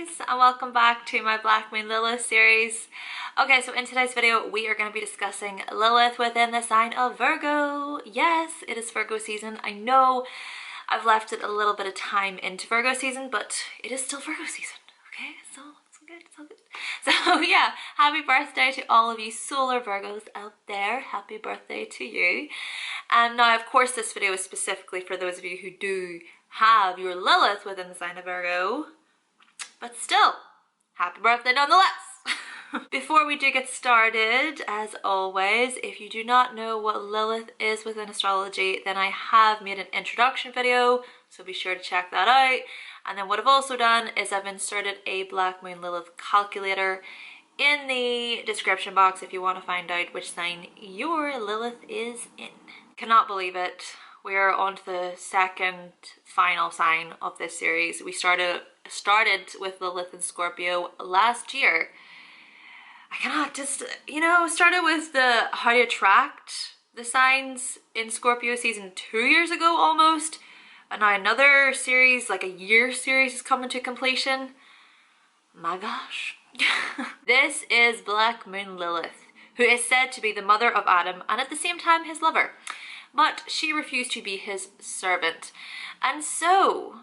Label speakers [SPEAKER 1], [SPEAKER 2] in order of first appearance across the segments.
[SPEAKER 1] guys, and welcome back to my Black Moon Lilith series. Okay, so in today's video we are going to be discussing Lilith within the sign of Virgo. Yes, it is Virgo season. I know I've left it a little bit of time into Virgo season, but it is still Virgo season. Okay, so it's all good, it's all good. So yeah, happy birthday to all of you solar Virgos out there. Happy birthday to you. And now, of course, this video is specifically for those of you who do have your Lilith within the sign of Virgo, but still, happy birthday nonetheless. Before we do get started, as always, if you do not know what Lilith is within astrology, then I have made an introduction video, so be sure to check that out. And then what I've also done is I've inserted a Black Moon Lilith calculator in the description box if you want to find out which sign your Lilith is in. Cannot believe it. We are on to the second final sign of this series. We started with Lilith and Scorpio last year. I cannot just, started with the how to attract the signs in Scorpio season 2 years ago almost. And now another series, like a year series, is coming to completion. My gosh. This is Black Moon Lilith, who is said to be the mother of Adam and at the same time his lover. But she refused to be his servant. And so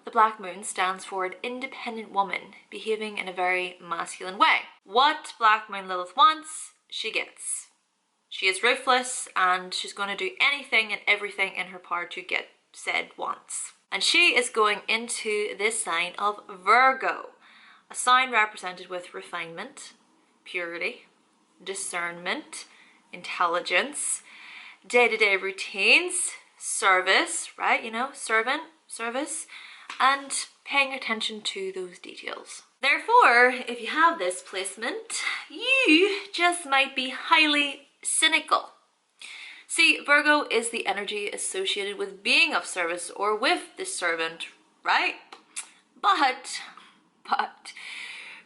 [SPEAKER 1] the Black Moon stands for an independent woman behaving in a very masculine way. What Black Moon Lilith wants, she gets. She is ruthless and she's going to do anything and everything in her power to get said wants. And she is going into this sign of Virgo, a sign represented with refinement, purity, discernment, intelligence, day-to-day routines, service, right? Service, and paying attention to those details. Therefore, if you have this placement, you just might be highly cynical. See, Virgo is the energy associated with being of service or with the servant, right? But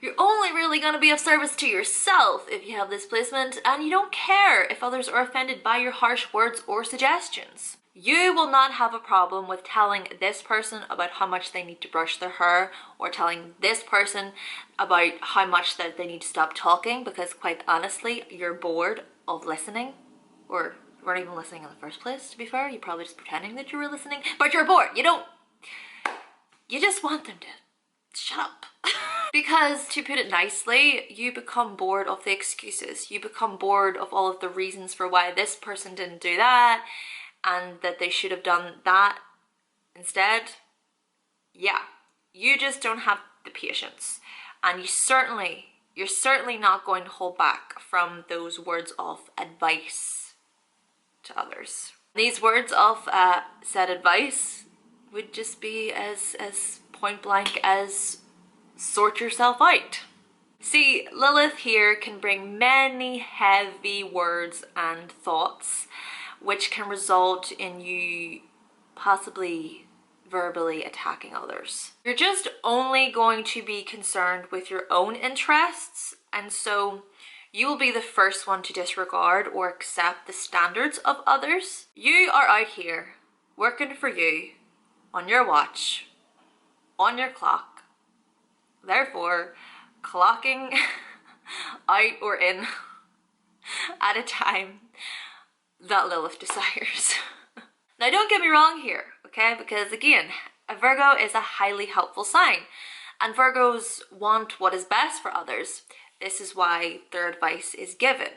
[SPEAKER 1] you're only really going to be of service to yourself if you have this placement, and you don't care if others are offended by your harsh words or suggestions. You will not have a problem with telling this person about how much they need to brush their hair, or telling this person about how much that they need to stop talking, because quite honestly, you're bored of listening, or you weren't even listening in the first place, to be fair. You're probably just pretending that you were listening, but you're bored. You just want them to shut up. Because, to put it nicely, you become bored of the excuses. You become bored of all of the reasons for why this person didn't do that and that they should have done that instead. Yeah, you just don't have the patience. And you're certainly not going to hold back from those words of advice to others. These words of said advice would just be as point blank as sort yourself out. See, Lilith here can bring many heavy words and thoughts, which can result in you possibly verbally attacking others. You're just only going to be concerned with your own interests, and so you will be the first one to disregard or accept the standards of others. You are out here working for you, on your watch, on your clock. Therefore, clocking out or in at a time that Lilith desires. Now, don't get me wrong here, okay? Because again, a Virgo is a highly helpful sign, and Virgos want what is best for others. This is why their advice is given.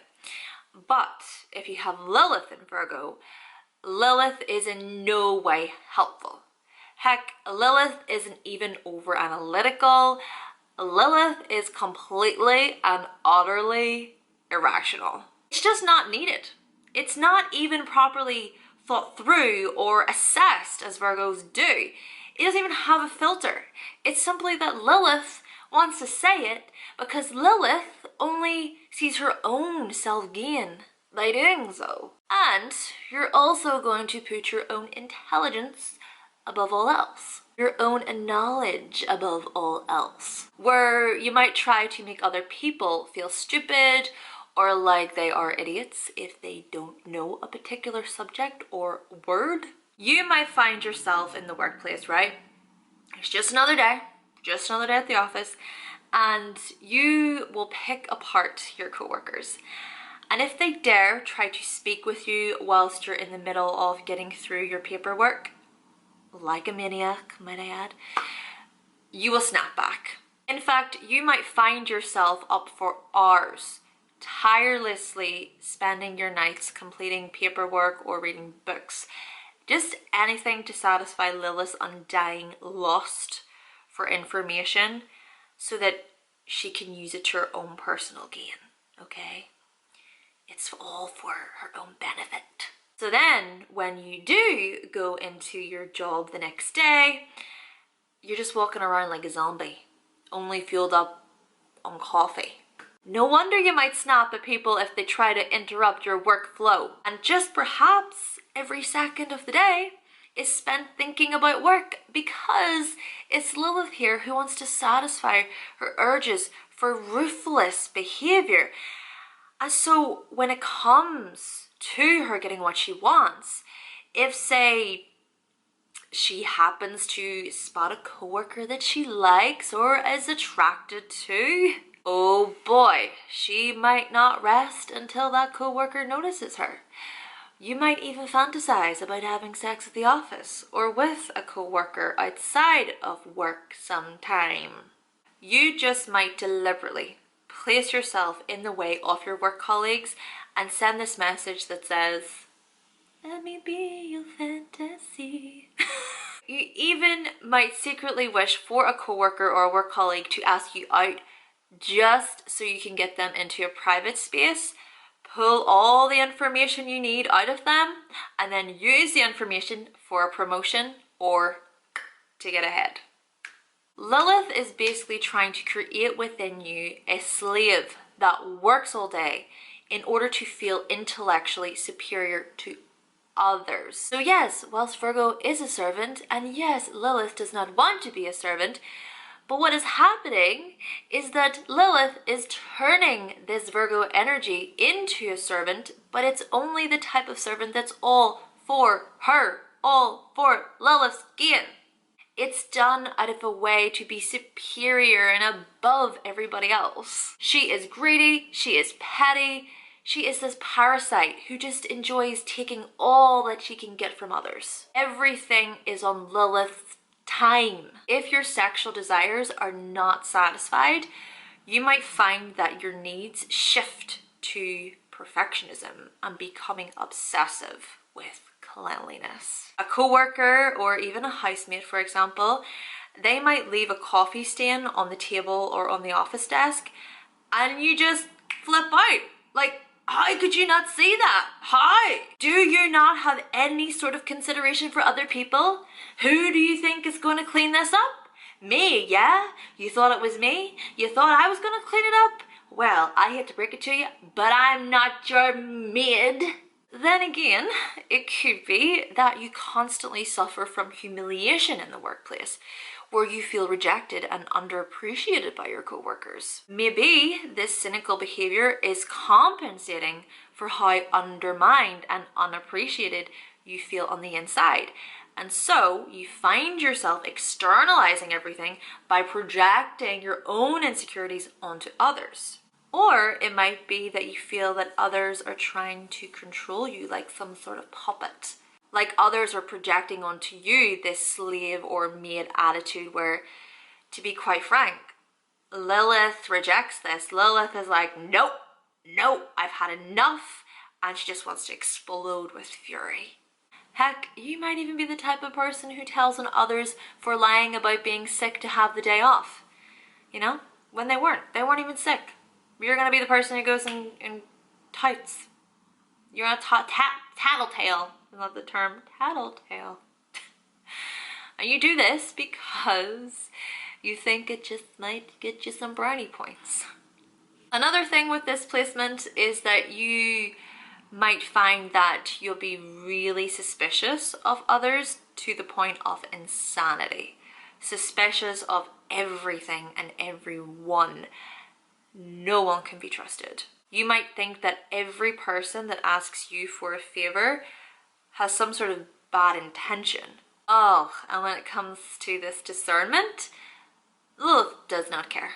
[SPEAKER 1] But if you have Lilith in Virgo, Lilith is in no way helpful. Heck, Lilith isn't even over analytical. Lilith is completely and utterly irrational. It's just not needed. It's not even properly thought through or assessed as Virgos do. It doesn't even have a filter. It's simply that Lilith wants to say it because Lilith only sees her own self-gain by doing so. And you're also going to put your own intelligence above all else, your own knowledge above all else, where you might try to make other people feel stupid or like they are idiots if they don't know a particular subject or word. You might find yourself in the workplace, right? It's just another day. just another day at the office, and you will pick apart your coworkers. And if they dare try to speak with you whilst you're in the middle of getting through your paperwork, like a maniac, might I add, you will snap back. In fact, you might find yourself up for hours, tirelessly spending your nights completing paperwork or reading books. Just anything to satisfy Lilith's undying lust for information so that she can use it to her own personal gain, okay? It's all for her own benefit. So then when you do go into your job the next day, you're just walking around like a zombie, only fueled up on coffee. No wonder you might snap at people if they try to interrupt your workflow. And just perhaps every second of the day is spent thinking about work, because it's Lilith here who wants to satisfy her urges for ruthless behavior. And so when it comes to her getting what she wants, if say she happens to spot a coworker that she likes or is attracted to, oh boy, she might not rest until that coworker notices her. You might even fantasize about having sex at the office or with a coworker outside of work sometime. You just might deliberately place yourself in the way of your work colleagues and send this message that says, "Let me be your fantasy." You even might secretly wish for a coworker or a work colleague to ask you out just so you can get them into a private space, pull all the information you need out of them, and then use the information for a promotion or to get ahead. Lilith is basically trying to create within you a slave that works all day in order to feel intellectually superior to others. So yes, whilst Virgo is a servant, and yes, Lilith does not want to be a servant, but what is happening is that Lilith is turning this Virgo energy into a servant, but it's only the type of servant that's all for her, all for Lilith's gain. It's done out of a way to be superior and above everybody else. She is greedy, she is petty, she is this parasite who just enjoys taking all that she can get from others. Everything is on Lilith's time. If your sexual desires are not satisfied, you might find that your needs shift to perfectionism and becoming obsessive with cleanliness. A coworker or even a housemate, for example, they might leave a coffee stain on the table or on the office desk and you just flip out. Like, how could you not see that? How? Do you not have any sort of consideration for other people? Who do you think is going to clean this up? Me, yeah? You thought it was me? You thought I was going to clean it up? Well, I hate to break it to you, but I'm not your maid. Then again, it could be that you constantly suffer from humiliation in the workplace, where you feel rejected and underappreciated by your coworkers. Maybe this cynical behavior is compensating for how undermined and unappreciated you feel on the inside. And so you find yourself externalizing everything by projecting your own insecurities onto others. Or it might be that you feel that others are trying to control you like some sort of puppet. Like others are projecting onto you this slave or maid attitude where, to be quite frank, Lilith rejects this. Lilith is like, nope, nope, I've had enough, and she just wants to explode with fury. Heck, you might even be the type of person who tells on others for lying about being sick to have the day off. You know, when they weren't even sick. You're gonna be the person who goes in tights. You're a tattletale. I love the term tattletale. And you do this because you think it just might get you some brownie points. Another thing with this placement is that you might find that you'll be really suspicious of others to the point of insanity. Suspicious of everything and everyone. No one can be trusted. You might think that every person that asks you for a favor has some sort of bad intention. Oh, and when it comes to this discernment, Lilith does not care.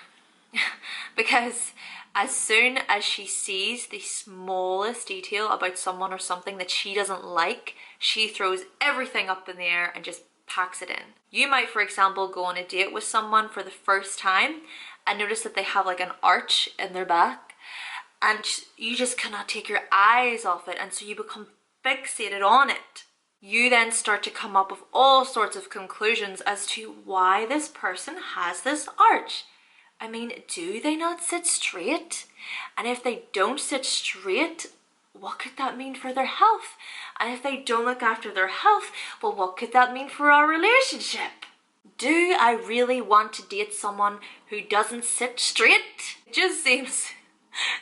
[SPEAKER 1] Because as soon as she sees the smallest detail about someone or something that she doesn't like, she throws everything up in the air and just packs it in. You might, for example, go on a date with someone for the first time and notice that they have like an arch in their back, and you just cannot take your eyes off it, and so you become fixated on it. You then start to come up with all sorts of conclusions as to why this person has this arch. I mean, do they not sit straight? And if they don't sit straight, what could that mean for their health? And if they don't look after their health, well, what could that mean for our relationship? Do I really want to date someone who doesn't sit straight? It just seems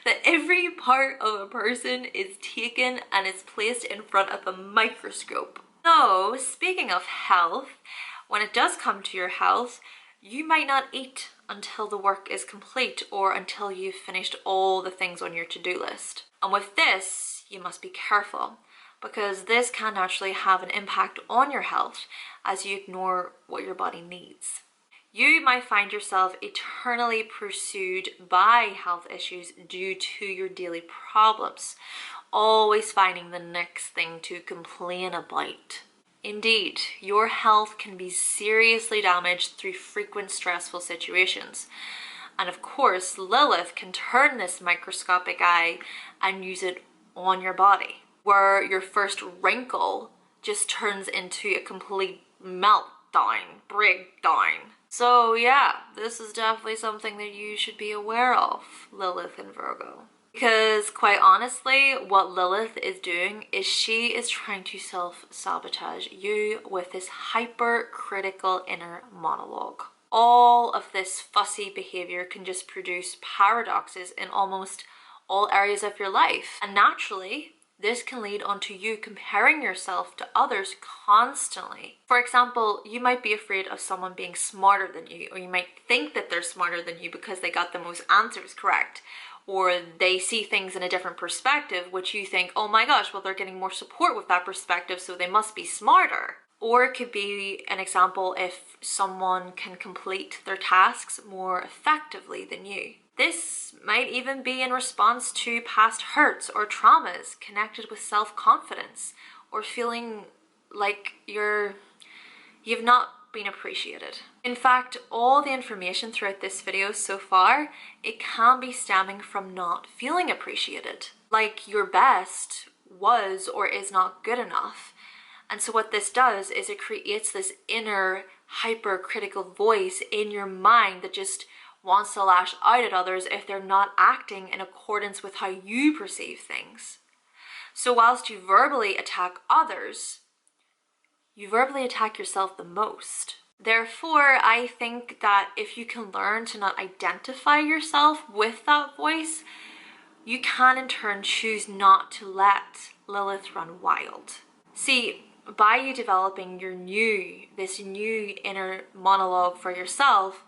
[SPEAKER 1] that every part of a person is taken and is placed in front of a microscope. So, speaking of health, when it does come to your health, you might not eat until the work is complete or until you've finished all the things on your to-do list. And with this, you must be careful, because this can naturally have an impact on your health as you ignore what your body needs. You might find yourself eternally pursued by health issues due to your daily problems, always finding the next thing to complain about. Indeed, your health can be seriously damaged through frequent stressful situations. And of course, Lilith can turn this microscopic eye and use it on your body, where your first wrinkle just turns into a complete meltdown, breakdown. So yeah, this is definitely something that you should be aware of, Lilith and Virgo. Because quite honestly, what Lilith is doing is she is trying to self-sabotage you with this hypercritical inner monologue. All of this fussy behavior can just produce paradoxes in almost all areas of your life. And naturally, this can lead on to you comparing yourself to others constantly. For example, you might be afraid of someone being smarter than you, or you might think that they're smarter than you because they got the most answers correct, or they see things in a different perspective, which you think, oh my gosh, well, they're getting more support with that perspective, so they must be smarter. Or it could be an example if someone can complete their tasks more effectively than you. This might even be in response to past hurts or traumas connected with self-confidence, or feeling like you've not been appreciated. In fact, all the information throughout this video so far, it can be stemming from not feeling appreciated. Like your best was or is not good enough. And so what this does is it creates this inner hypercritical voice in your mind that just wants to lash out at others if they're not acting in accordance with how you perceive things. So whilst you verbally attack others, you verbally attack yourself the most. Therefore, I think that if you can learn to not identify yourself with that voice, you can in turn choose not to let Lilith run wild. See, by you developing this new inner monologue for yourself,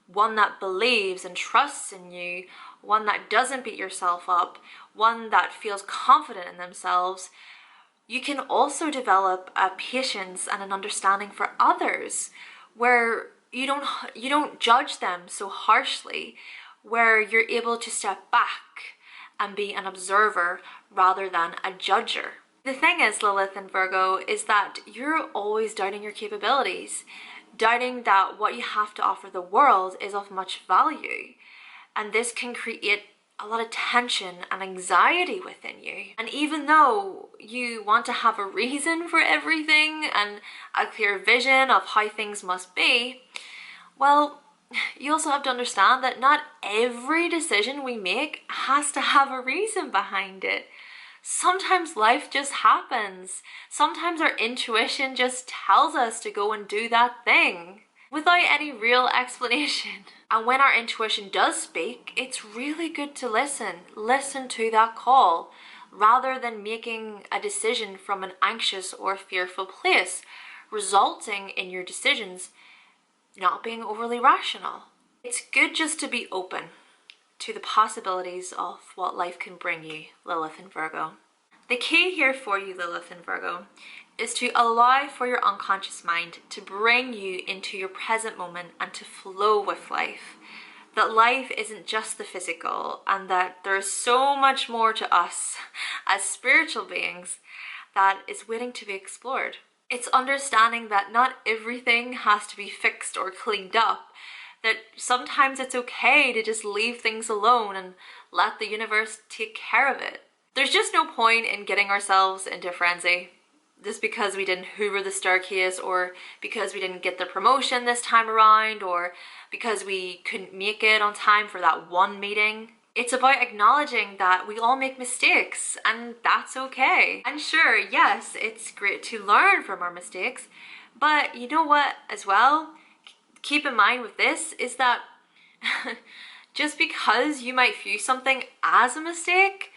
[SPEAKER 1] one that believes and trusts in you, one that doesn't beat yourself up, one that feels confident in themselves, you can also develop a patience and an understanding for others, where you don't judge them so harshly, where you're able to step back and be an observer rather than a judger. The thing is, Lilith and Virgo, is that you're always doubting your capabilities, doubting that what you have to offer the world is of much value. And this can create a lot of tension and anxiety within you. And even though you want to have a reason for everything and a clear vision of how things must be, well, you also have to understand that not every decision we make has to have a reason behind it. Sometimes life just happens. Sometimes our intuition just tells us to go and do that thing without any real explanation. And when our intuition does speak, it's really good to listen to that call, rather than making a decision from an anxious or fearful place, resulting in your decisions not being overly rational. It's good just to be open to the possibilities of what life can bring you, Lilith and Virgo. The key here for you, Lilith and Virgo, is to allow for your unconscious mind to bring you into your present moment and to flow with life. That life isn't just the physical, and that there's so much more to us as spiritual beings that is waiting to be explored. It's understanding that not everything has to be fixed or cleaned up, that sometimes it's okay to just leave things alone and let the universe take care of it. There's just no point in getting ourselves into a frenzy just because we didn't hoover the staircase, or because we didn't get the promotion this time around, or because we couldn't make it on time for that one meeting. It's about acknowledging that we all make mistakes, and that's okay. And sure, yes, it's great to learn from our mistakes, but you know what as well? Keep in mind with this is that just because you might view something as a mistake,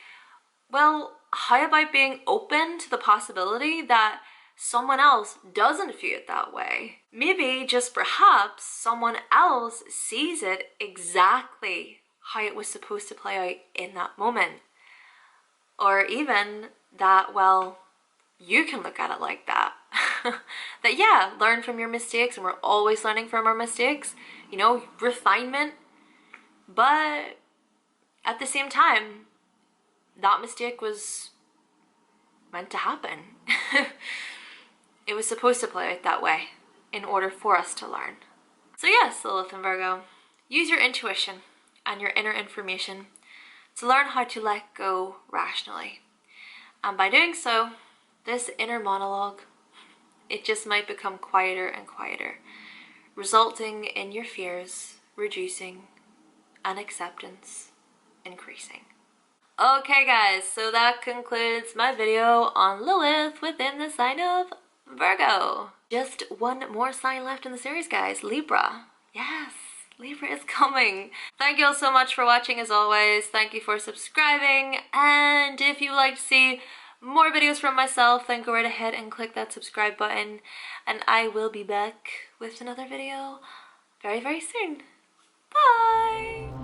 [SPEAKER 1] well, how about being open to the possibility that someone else doesn't view it that way? Maybe just perhaps someone else sees it exactly how it was supposed to play out in that moment. Or even that, well, you can look at it like that. That yeah, learn from your mistakes, and we're always learning from our mistakes, you know, refinement. But at the same time, that mistake was meant to happen. It was supposed to play out that way in order for us to learn. So yes, Lilith and Virgo, use your intuition and your inner information to learn how to let go rationally. And by doing so, this inner monologue, it just might become quieter and quieter, resulting in your fears reducing and acceptance increasing. Okay guys, so that concludes my video on Lilith within the sign of Virgo. Just one more sign left in the series, guys. Libra. Yes, Libra is coming. Thank you all so much for watching as always. Thank you for subscribing. And if you'd like to see more videos from myself, then go right ahead and click that subscribe button. And I will be back with another video very, very soon. Bye!